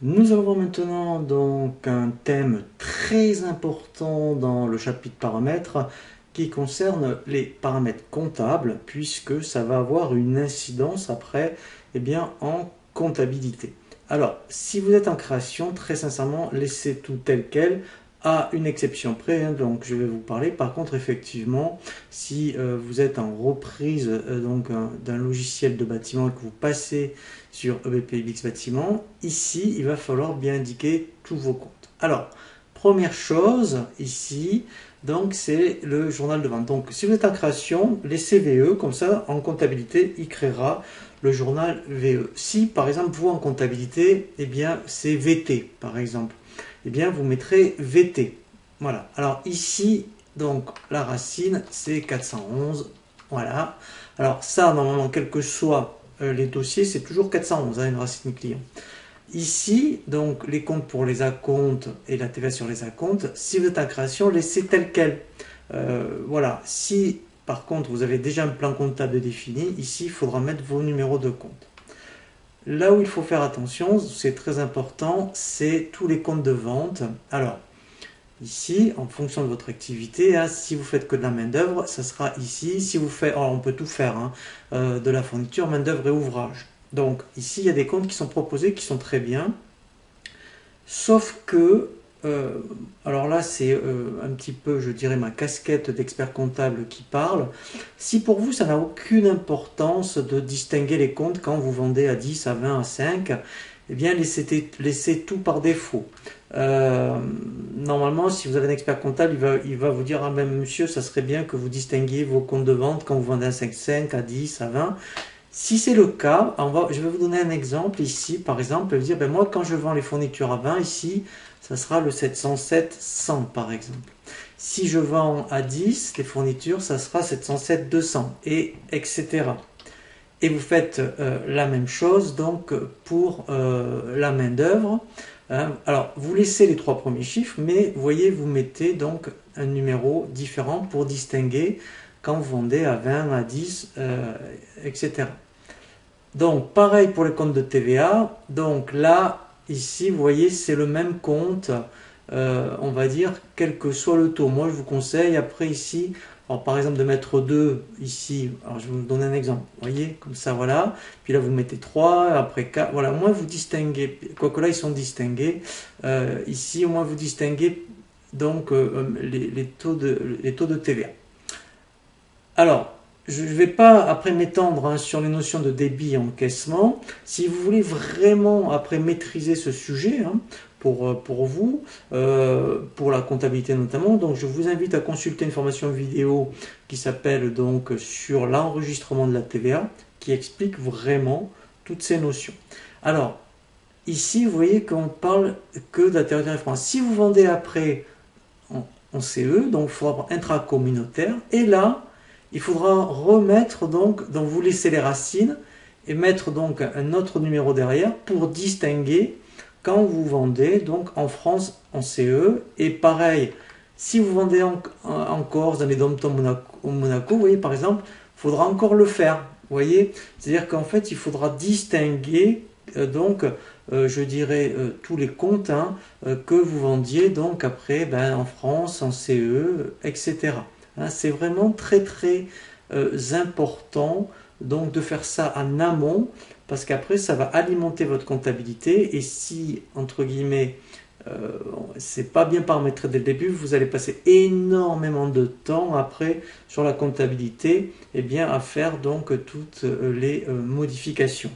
Nous allons voir maintenant donc un thème très important dans le chapitre paramètres qui concerne les paramètres comptables puisque ça va avoir une incidence après en comptabilité. Alors, si vous êtes en création, très sincèrement, laissez tout tel quel, à une exception près, donc je vais vous parler. Par contre, effectivement, si vous êtes en reprise d'un logiciel de bâtiment et que vous passez sur EBPBX Bâtiment, ici, il va falloir bien indiquer tous vos comptes. Alors, première chose, ici, donc c'est le journal de vente. Donc, si vous êtes en création, laissez VE, comme ça, en comptabilité, il créera le journal VE. Si, par exemple, vous, en comptabilité, c'est VT, par exemple, vous mettrez VT. Voilà. Alors, ici, donc, la racine, c'est 411. Voilà. Alors, ça, normalement, quel que soit les dossiers, c'est toujours 411, une racine client. Ici, donc, les comptes pour les acomptes et la TVA sur les acomptes, si vous êtes en création, laissez tel quel. Voilà. Si, par contre, vous avez déjà un plan comptable défini, ici, il faudra mettre vos numéros de compte. Là où il faut faire attention, c'est très important, c'est tous les comptes de vente. Alors, ici, en fonction de votre activité, si vous faites que de la main-d'œuvre, ça sera ici. Si vous faites, alors on peut tout faire, de la fourniture, main-d'œuvre et ouvrage. Donc, ici, il y a des comptes qui sont proposés, qui sont très bien. Sauf que, alors là, c'est un petit peu, je dirais, ma casquette d'expert comptable qui parle. Si pour vous, ça n'a aucune importance de distinguer les comptes quand vous vendez à 10, à 20, à 5, eh bien, laissez tout par défaut. Normalement, si vous avez un expert comptable, il va vous dire, ah ben monsieur, ça serait bien que vous distinguiez vos comptes de vente quand vous vendez à 5, à 10, à 20. Si c'est le cas, je vais vous donner un exemple ici, par exemple, vous dire, ben moi quand je vends les fournitures à 20, ici, ça sera le 707-100 par exemple. Si je vends à 10, les fournitures, ça sera 707-200, et etc. Et vous faites la même chose donc pour la main d'œuvre. Alors, vous laissez les trois premiers chiffres, mais vous voyez, vous mettez donc un numéro différent pour distinguer quand vous vendez à 20, à 10, etc. Donc, pareil pour les comptes de TVA. Donc là, ici, vous voyez, c'est le même compte, on va dire, quel que soit le taux. Moi, je vous conseille, après ici, alors, par exemple, de mettre 2 ici. Alors, je vais vous donner un exemple. Vous voyez, comme ça, voilà. Puis là, vous mettez 3, après 4. Voilà, au moins, vous distinguez. Quoique là, ils sont distingués. Ici, au moins, vous distinguez donc les taux de TVA. Alors, je ne vais pas après m'étendre sur les notions de débit et encaissement. Si vous voulez vraiment après maîtriser ce sujet pour vous, pour la comptabilité notamment, donc je vous invite à consulter une formation vidéo qui s'appelle donc sur l'enregistrement de la TVA, qui explique vraiment toutes ces notions. Alors, ici, vous voyez qu'on parle que de la territoire France. Si vous vendez après en CE, donc il faudra intracommunautaire, et là, il faudra remettre donc vous laissez les racines et mettre donc un autre numéro derrière pour distinguer quand vous vendez donc en France en CE. Et pareil, si vous vendez en Corse, dans les dom-tom Monaco, vous voyez par exemple, il faudra encore le faire. Vous voyez, c'est-à-dire qu'en fait, il faudra distinguer je dirais tous les comptes que vous vendiez donc après en France, en CE, etc. C'est vraiment très très important donc de faire ça en amont parce qu'après ça va alimenter votre comptabilité et si entre guillemets c'est pas bien paramétré dès le début, vous allez passer énormément de temps après sur la comptabilité à faire donc toutes les modifications.